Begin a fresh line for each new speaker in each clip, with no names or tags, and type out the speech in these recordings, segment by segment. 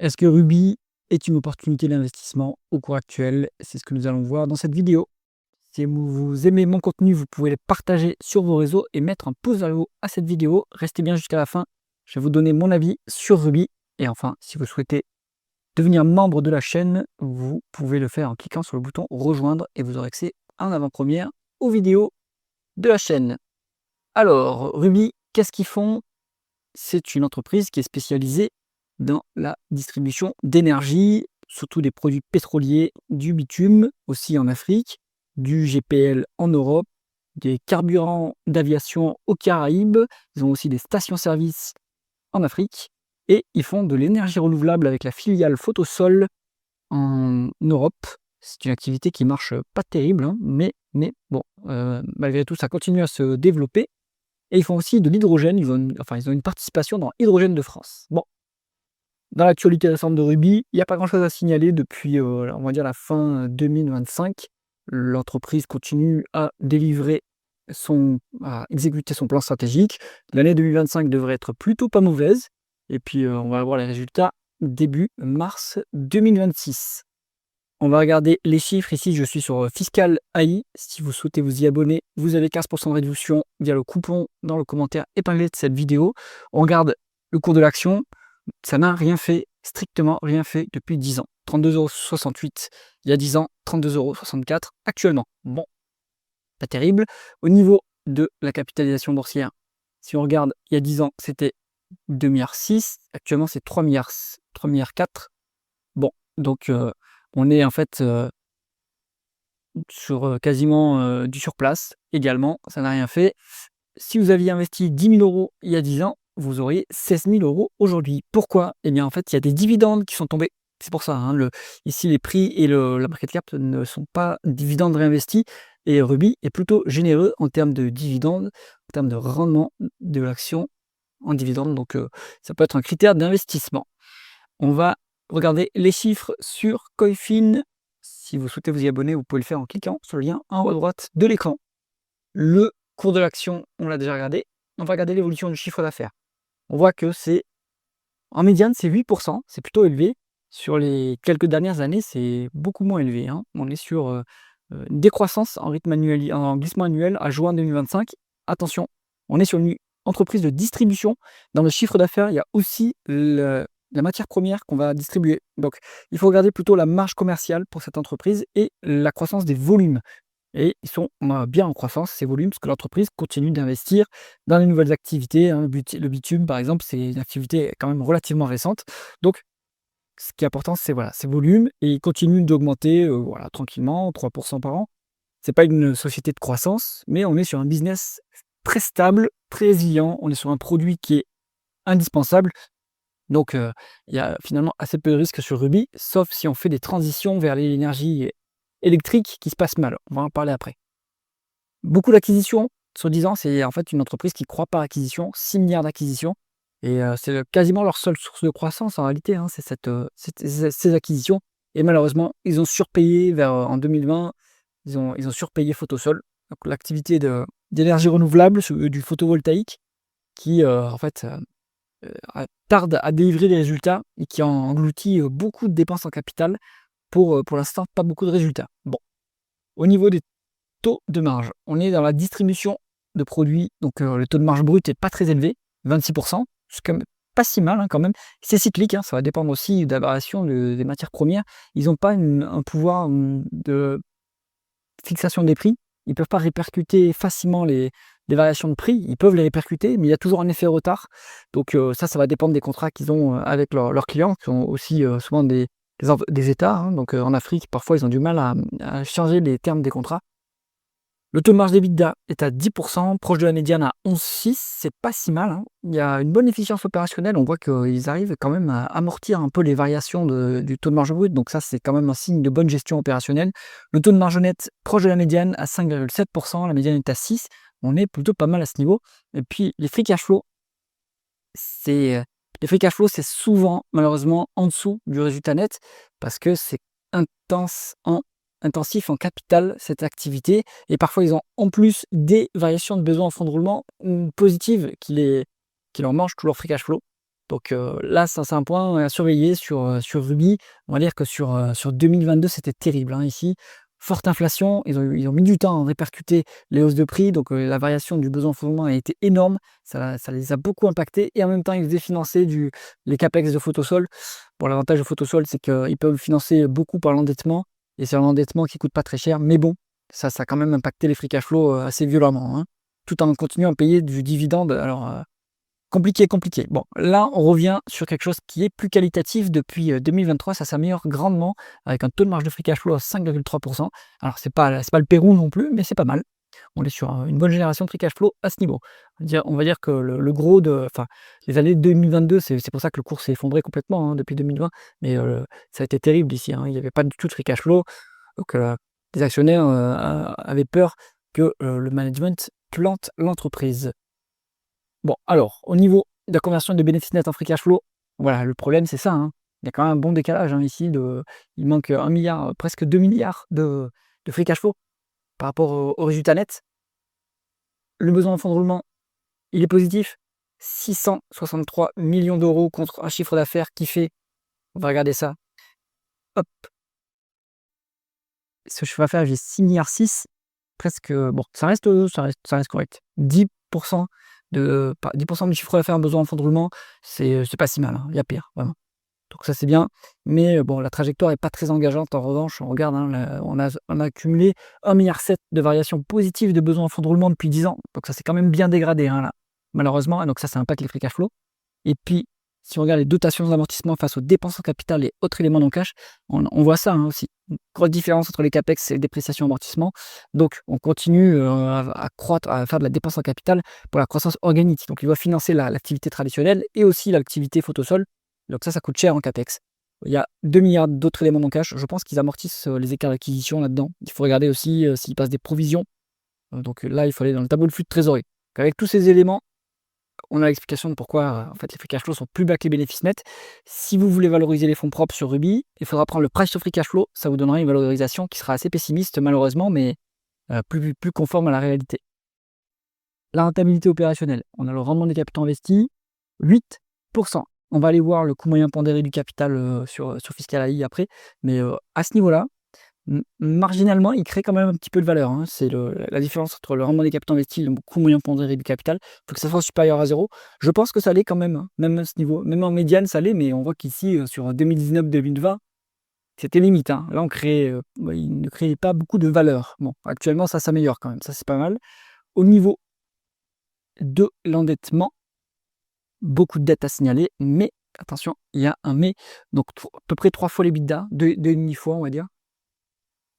Est-ce que Ruby est une opportunité d'investissement au cours actuel? C'est ce que nous allons voir dans cette vidéo. Si vous aimez mon contenu, vous pouvez le partager sur vos réseaux et mettre un pouce vers le haut à cette vidéo. Restez bien jusqu'à la fin. Je vais vous donner mon avis sur Ruby. Et enfin, si vous souhaitez devenir membre de la chaîne, vous pouvez le faire en cliquant sur le bouton rejoindre et vous aurez accès en avant-première aux vidéos de la chaîne. Alors, Ruby, qu'est-ce qu'ils font? C'est une entreprise qui est spécialisée dans la distribution d'énergie, surtout des produits pétroliers, du bitume aussi en Afrique, du GPL en Europe, des carburants d'aviation aux Caraïbes. Ils ont aussi des stations-service en Afrique et ils font de l'énergie renouvelable avec la filiale Photosol en Europe. C'est une activité qui marche pas terrible, hein, mais bon, malgré tout, ça continue à se développer. Et ils font aussi de l'hydrogène, ils ont une participation dans Hydrogène de France. Bon, dans l'actualité récente de Ruby, il n'y a pas grand-chose à signaler depuis, on va dire la fin 2025. L'entreprise continue à exécuter son plan stratégique. L'année 2025 devrait être plutôt pas mauvaise. Et puis, on va avoir les résultats début mars 2026. On va regarder les chiffres. Ici, je suis sur Fiscal AI. Si vous souhaitez vous y abonner, vous avez 15% de réduction via le coupon dans le commentaire épinglé de cette vidéo. On regarde le cours de l'action. Ça n'a rien fait, strictement rien fait depuis 10 ans. 32,68 € il y a 10 ans, 32,64 € actuellement. Bon, pas terrible. Au niveau de la capitalisation boursière, si on regarde, il y a 10 ans, c'était 2,6 milliards. Actuellement, c'est 3,4 milliards. Bon, donc on est en fait sur quasiment du surplace également, ça n'a rien fait. Si vous aviez investi 10 000 € il y a 10 ans, vous auriez 16 000 € aujourd'hui. Pourquoi? Eh bien, en fait, il y a des dividendes qui sont tombés. C'est pour ça, hein, ici, les prix et la market cap ne sont pas dividendes réinvestis. Et Ruby est plutôt généreux en termes de dividendes, en termes de rendement de l'action en dividendes. Donc, ça peut être un critère d'investissement. On va regarder les chiffres sur Coifin. Si vous souhaitez vous y abonner, vous pouvez le faire en cliquant sur le lien en haut à droite de l'écran. Le cours de l'action, on l'a déjà regardé. On va regarder l'évolution du chiffre d'affaires. On voit que en médiane, c'est 8%, c'est plutôt élevé. Sur les quelques dernières années, c'est beaucoup moins élevé, hein. On est sur une décroissance en glissement annuel à juin 2025. Attention, on est sur une entreprise de distribution. Dans le chiffre d'affaires, il y a aussi la matière première qu'on va distribuer. Donc, il faut regarder plutôt la marge commerciale pour cette entreprise et la croissance des volumes. Et ils sont bien en croissance, ces volumes, parce que l'entreprise continue d'investir dans les nouvelles activités, hein. Le bitume, par exemple, c'est une activité quand même relativement récente. Donc, ce qui est important, c'est voilà, ces volumes, et ils continuent d'augmenter voilà, tranquillement, 3% par an. Ce n'est pas une société de croissance, mais on est sur un business très stable, très résilient. On est sur un produit qui est indispensable. Donc, il y a finalement assez peu de risques sur Ruby, sauf si on fait des transitions vers l'énergie électrique qui se passe mal. On va en parler après. Beaucoup d'acquisitions sur 10 ans, c'est en fait une entreprise qui croît par acquisition, 6 milliards d'acquisitions. Et c'est quasiment leur seule source de croissance en réalité, hein, c'est ces acquisitions. Et malheureusement, ils ont surpayé en 2020, ils ont surpayé Photosol, donc l'activité d'énergie renouvelable, du photovoltaïque, qui en fait tarde à délivrer des résultats et qui engloutit beaucoup de dépenses en capital pour l'instant pas beaucoup de résultats. Bon, au niveau des taux de marge, on est dans la distribution de produits, donc le taux de marge brut est pas très élevé, 26%, c'est quand même pas si mal, hein, quand même. C'est cyclique, hein, ça va dépendre aussi de la variation des matières premières. Ils n'ont pas un pouvoir de fixation des prix. Ils ne peuvent pas répercuter facilement les variations de prix. Ils peuvent les répercuter, mais il y a toujours un effet retard. Donc ça va dépendre des contrats qu'ils ont avec leurs clients, qui sont aussi souvent des États, hein. Donc en Afrique, parfois, ils ont du mal à changer les termes des contrats. Le taux de marge d'EBITDA est à 10%, proche de la médiane à 11,6%, c'est pas si mal, hein. Il y a une bonne efficience opérationnelle, on voit qu'ils arrivent quand même à amortir un peu les variations du taux de marge brut, donc ça c'est quand même un signe de bonne gestion opérationnelle. Le taux de marge net proche de la médiane à 5,7%, la médiane est à 6%, on est plutôt pas mal à ce niveau. Et puis les free cash flow, c'est souvent malheureusement en dessous du résultat net, parce que c'est intensif en capital cette activité, et parfois ils ont en plus des variations de besoins en fonds de roulement positives qui leur mangent tout leur free cash flow. Donc là, ça c'est un point à surveiller sur Ruby. On va dire que sur 2022, c'était terrible, hein, ici. Forte inflation, ils ont mis du temps à répercuter les hausses de prix, donc la variation du besoin en fondement a été énorme. Ça les a beaucoup impactés et en même temps, ils faisaient financer les CAPEX de Photosol. Bon, l'avantage de Photosol, c'est qu'ils peuvent financer beaucoup par l'endettement et c'est un endettement qui coûte pas très cher, mais bon, ça a quand même impacté les free cash flow, assez violemment, hein, tout en continuant à payer du dividende. Alors, compliqué, compliqué. Bon, là, on revient sur quelque chose qui est plus qualitatif depuis 2023. Ça s'améliore grandement avec un taux de marge de free cash flow à 5,3%. Alors, c'est pas le Pérou non plus, mais c'est pas mal. On est sur une bonne génération de free cash flow à ce niveau. On va dire que le gros enfin, les années 2022, c'est pour ça que le cours s'est effondré complètement, hein, depuis 2020. Mais ça a été terrible ici, hein. Il n'y avait pas du tout de free cash flow. Donc, les actionnaires avaient peur que le management plante l'entreprise. Bon, alors, au niveau de la conversion de bénéfices nets en free cash flow, voilà, le problème, c'est ça, hein. Il y a quand même un bon décalage, hein, ici. Il manque 1 milliard, presque 2 milliards de free cash flow par rapport au résultat net. Le besoin en fonds de roulement, il est positif. 663 millions d'euros contre un chiffre d'affaires qui fait, on va regarder ça, hop, ce chiffre d'affaires, j'ai 6,6 milliards, presque, bon, ça reste correct. 10% 10% du chiffre d'affaires en besoin en fonds de roulement, c'est pas si mal, hein, il y a pire, vraiment. Donc ça, c'est bien, mais bon, la trajectoire est pas très engageante. En revanche, on regarde, hein, on a accumulé 1,7 milliard de variations positives de besoins en fonds de roulement depuis 10 ans. Donc ça s'est quand même bien dégradé, hein, là, malheureusement, et donc ça impacte les free cash flow. Et puis, si on regarde les dotations d'amortissement face aux dépenses en capital et autres éléments non cash, on voit ça, hein, aussi. Une grosse différence entre les CAPEX et les dépréciations amortissement. Donc, on continue à croître, à faire de la dépense en capital pour la croissance organique. Donc, il doit financer l'activité traditionnelle et aussi l'activité photosol. Donc ça coûte cher en CAPEX. Il y a 2 milliards d'autres éléments non cash. Je pense qu'ils amortissent les écarts d'acquisition là-dedans. Il faut regarder aussi s'ils passent des provisions. Donc là, il faut aller dans le tableau de flux de trésorerie. Donc, avec tous ces éléments, on a l'explication de pourquoi en fait, les free cash flow sont plus bas que les bénéfices nets. Si vous voulez valoriser les fonds propres sur Ruby, il faudra prendre le price to free cash flow. Ça vous donnera une valorisation qui sera assez pessimiste malheureusement, mais plus conforme à la réalité. La rentabilité opérationnelle, on a le rendement des capitaux investis, 8%. On va aller voir le coût moyen pondéré du capital sur Fiscal AI après, mais à ce niveau-là, marginalement, il crée quand même un petit peu de valeur, hein. C'est la différence entre le rendement des capitaux investis et le coût moyen pondéré du capital. Il faut que ça soit supérieur à 0. Je pense que ça l'est quand même, hein, même à ce niveau. Même en médiane, ça l'est, mais on voit qu'ici, sur 2019-2020, c'était limite, hein. Là, il ne créait pas beaucoup de valeur. Bon, actuellement, ça s'améliore quand même, ça c'est pas mal. Au niveau de l'endettement, beaucoup de dettes à signaler, mais attention, il y a un mais, donc à peu près 3 fois l'EBITDA, 2,5 fois, on va dire.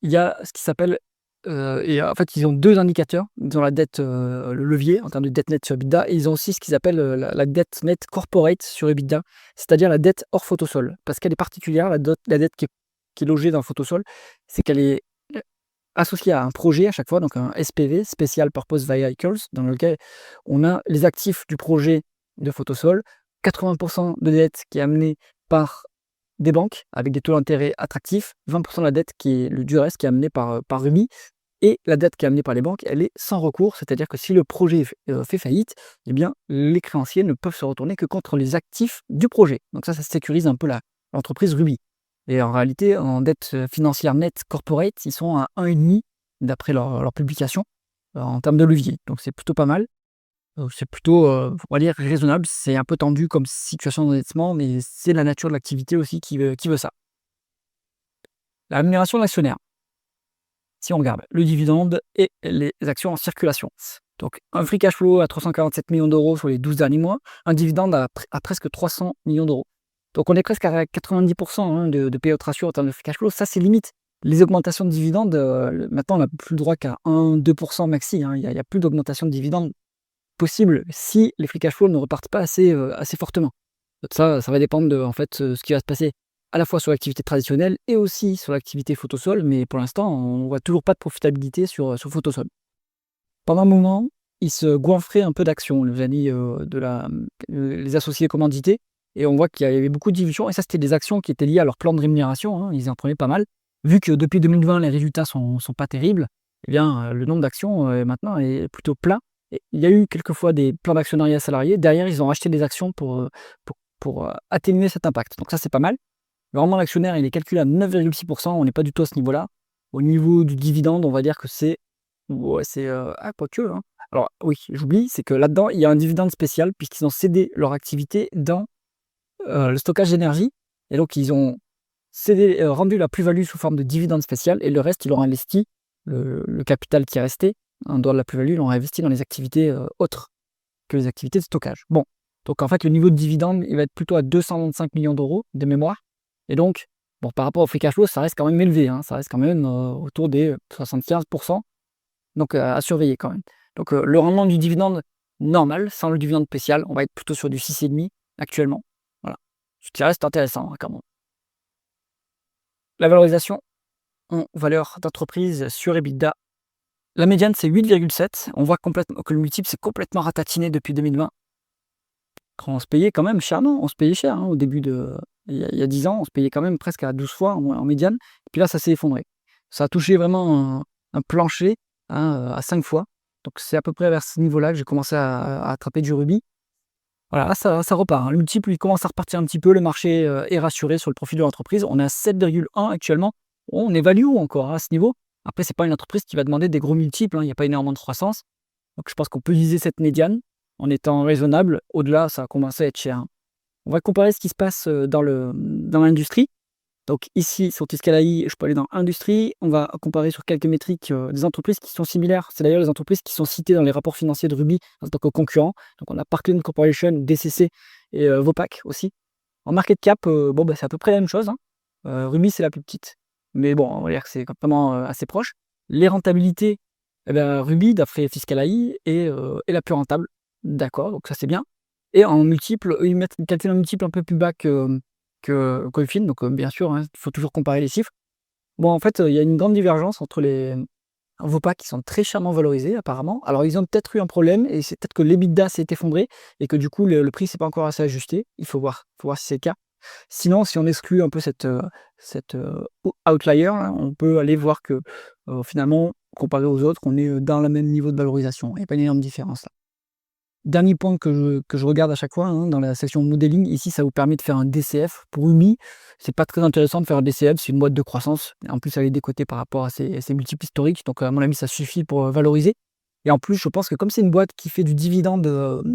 Il y a ce qui s'appelle, et en fait, ils ont 2 indicateurs. Ils ont la dette, le levier en termes de dette nette sur EBITDA et ils ont aussi ce qu'ils appellent, la dette nette corporate sur EBITDA, c'est-à-dire la dette hors Photosol. Parce qu'elle est particulière, la dette qui est logée dans Photosol, c'est qu'elle est, associée à un projet à chaque fois, donc un SPV, Special Purpose Vehicles, dans lequel on a les actifs du projet de Photosol, 80% de dette qui est amenée par des banques avec des taux d'intérêt attractifs, 20% de la dette qui est du reste qui est amenée par Ruby et la dette qui est amenée par les banques, elle est sans recours, c'est-à-dire que si le projet fait faillite, eh bien les créanciers ne peuvent se retourner que contre les actifs du projet. Donc ça sécurise un peu l'entreprise Ruby. Et en réalité, en dette financière nette corporate, ils sont à 1,5 d'après leur publication en termes de levier. Donc c'est plutôt pas mal. C'est plutôt, on va dire raisonnable. C'est un peu tendu comme situation d'endettement, mais c'est la nature de l'activité aussi qui veut ça. La rémunération de l'actionnaire, si on regarde le dividende et les actions en circulation. Donc un free cash flow à 347 millions d'euros sur les 12 derniers mois, un dividende à presque 300 millions d'euros. Donc on est presque à 90%, hein, de payout ratio en termes de free cash flow. Ça, c'est limite. Les augmentations de dividendes, maintenant, on n'a plus le droit qu'à 1-2% maxi, hein. Il y a plus d'augmentation de dividendes possible si les free cash flow ne repartent pas assez fortement. Donc ça va dépendre de, en fait, ce qui va se passer à la fois sur l'activité traditionnelle et aussi sur l'activité Photosol, mais pour l'instant, on voit toujours pas de profitabilité sur Photosol. Pendant un moment, ils se goinfraient un peu d'actions, les amis, les associés commandités, et on voit qu'il y avait beaucoup de dilution, et ça, c'était des actions qui étaient liées à leur plan de rémunération, hein, ils en prenaient pas mal. Vu que depuis 2020, les résultats sont pas terribles, eh bien, le nombre d'actions, maintenant est plutôt plat. Et il y a eu quelquefois des plans d'actionnariat salarié. Derrière, ils ont racheté des actions pour pour atténuer cet impact. Donc ça, c'est pas mal. Vraiment, l'actionnaire, il est calculé à 9,6%. On n'est pas du tout à ce niveau-là. Au niveau du dividende, on va dire que c'est... Ouais, c'est... pas que, hein. Alors oui, j'oublie, c'est que là-dedans, il y a un dividende spécial puisqu'ils ont cédé leur activité dans le stockage d'énergie. Et donc, ils ont cédé, rendu la plus-value sous forme de dividende spécial et le reste, ils l'ont investi, le capital qui est resté, en dehors de la plus-value, ils l'ont investi dans les activités autres que les activités de stockage. Bon, donc en fait, le niveau de dividende, il va être plutôt à 225 millions d'euros de mémoire. Et donc, bon, par rapport au free cash flow, ça reste quand même élevé, hein, ça reste quand même autour des 75%. Donc à surveiller quand même. Donc le rendement du dividende normal, sans le dividende spécial, on va être plutôt sur du 6,5 actuellement. Voilà. Ce qui reste intéressant hein, quand même. La valorisation en valeur d'entreprise sur EBITDA. La médiane, c'est 8,7. On voit complètement que le multiple s'est complètement ratatiné depuis 2020. Quand on se payait quand même cher, non, on se payait cher hein, au début de... Il y a 10 ans, on se payait quand même presque à 12 fois en médiane. Et puis là, ça s'est effondré. Ça a touché vraiment un plancher hein, à 5 fois. Donc c'est à peu près vers ce niveau-là que j'ai commencé à attraper du rubis. Voilà, là, ça repart. Hein. Le multiple, il commence à repartir un petit peu. Le marché est rassuré sur le profil de l'entreprise. On est à 7,1 actuellement. On est value encore hein, à ce niveau. Après, c'est pas une entreprise qui va demander des gros multiples. Hein. Il n'y a pas énormément de croissance. Donc je pense qu'on peut viser cette médiane en étant raisonnable. Au-delà, ça a commencé à être cher. Hein. On va comparer ce qui se passe dans l'industrie. Donc ici, sur Tiscalaï, je peux aller dans industrie. On va comparer sur quelques métriques des entreprises qui sont similaires. C'est d'ailleurs les entreprises qui sont citées dans les rapports financiers de Ruby en tant que concurrents. Donc on a Parkland Corporation, DCC et Vopak aussi. En market cap, bon, c'est à peu près la même chose. Hein. Ruby, c'est la plus petite. Mais bon, on va dire que c'est vraiment assez proche. Les rentabilités, eh ben, Ruby, d'après Fiscal.ai, est la plus rentable. D'accord, donc ça c'est bien. Et en multiple, ils calculent un multiple un peu plus bas que Coifin, donc bien sûr, il faut toujours comparer les chiffres. Bon, en fait, il y a une grande divergence entre les Vopak qui sont très chèrement valorisés apparemment. Alors ils ont peut-être eu un problème et c'est peut-être que l'EBITDA s'est effondré et que du coup le prix s'est pas encore assez ajusté. Il faut voir si c'est le cas. Sinon, si on exclut un peu cette outlier, là, on peut aller voir que finalement, comparé aux autres, on est dans le même niveau de valorisation. Il n'y a pas une énorme différence là. Dernier point que je regarde à chaque fois hein, dans la section modeling, ici ça vous permet de faire un DCF. Pour Umi, c'est pas très intéressant de faire un DCF, c'est une boîte de croissance. En plus, elle est décotée par rapport à ses multiples historiques, donc à mon avis, ça suffit pour valoriser. Et en plus, je pense que comme c'est une boîte qui fait du dividende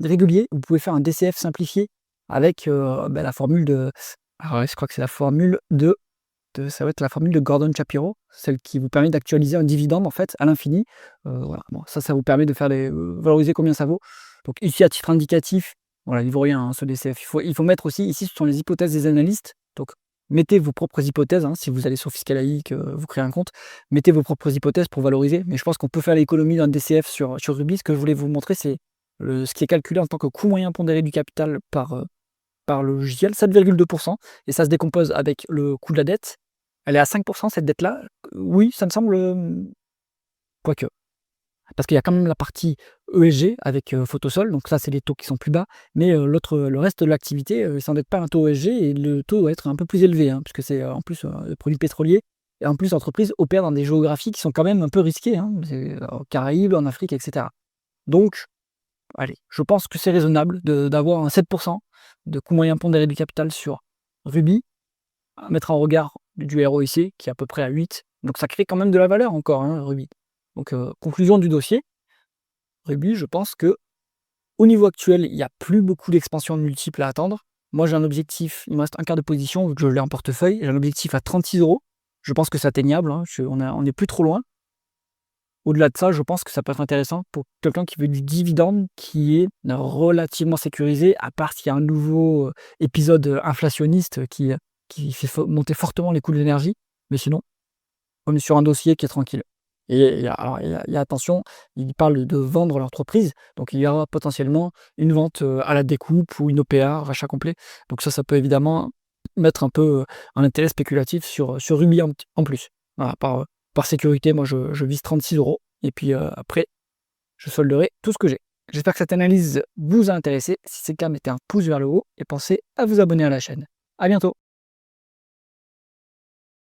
régulier, vous pouvez faire un DCF simplifié avec la formule de... Alors, je crois que c'est la formule ça va être la formule de Gordon Shapiro, celle qui vous permet d'actualiser un dividende en fait à l'infini. Voilà. Bon, ça vous permet de faire valoriser combien ça vaut. Donc ici à titre indicatif, voilà, il ne vaut rien hein, ce DCF. Il faut mettre aussi, ici ce sont les hypothèses des analystes. Donc mettez vos propres hypothèses, hein, si vous allez sur Fiscal.ai, que vous créez un compte, mettez vos propres hypothèses pour valoriser. Mais je pense qu'on peut faire l'économie d'un DCF sur Ruby. Ce que je voulais vous montrer, c'est ce qui est calculé en tant que coût moyen pondéré du capital par le logiciel, 7,2%, et ça se décompose avec le coût de la dette. Elle est à 5% cette dette-là. Oui, ça me semble... quoique. Parce qu'il y a quand même la partie ESG avec Photosol, donc ça c'est les taux qui sont plus bas, mais le reste de l'activité, il ne s'endette pas à un taux ESG et le taux doit être un peu plus élevé, hein, puisque c'est en plus le produit pétrolier, et en plus l'entreprise opère dans des géographies qui sont quand même un peu risquées, hein, aux Caraïbes, en Afrique, etc. Donc, allez, je pense que c'est raisonnable d'avoir un 7% de coût moyen pondéré du capital sur Ruby, à mettre en regard du ROIC qui est à peu près à 8. Donc ça crée quand même de la valeur encore, hein, Ruby. Donc conclusion du dossier, Ruby, je pense que au niveau actuel, il n'y a plus beaucoup d'expansion de multiples à attendre. Moi j'ai un objectif, il me reste un quart de position vu que je l'ai en portefeuille, j'ai un objectif à 36 €. Je pense que c'est atteignable, hein, on n'est plus trop loin. Au-delà de ça, je pense que ça peut être intéressant pour quelqu'un qui veut du dividende qui est relativement sécurisé, à part s'il y a un nouveau épisode inflationniste qui fait monter fortement les coûts de l'énergie. Mais sinon, on est sur un dossier qui est tranquille. Et alors, il y a attention, ils parlent de vendre l'entreprise, donc il y aura potentiellement une vente à la découpe ou une OPA, rachat complet. Donc ça peut évidemment mettre un peu un intérêt spéculatif sur Ruby en plus. Voilà, par sécurité, moi je vise 36 € et puis après, je solderai tout ce que j'ai. J'espère que cette analyse vous a intéressé. Si c'est le cas, mettez un pouce vers le haut et pensez à vous abonner à la chaîne. À bientôt!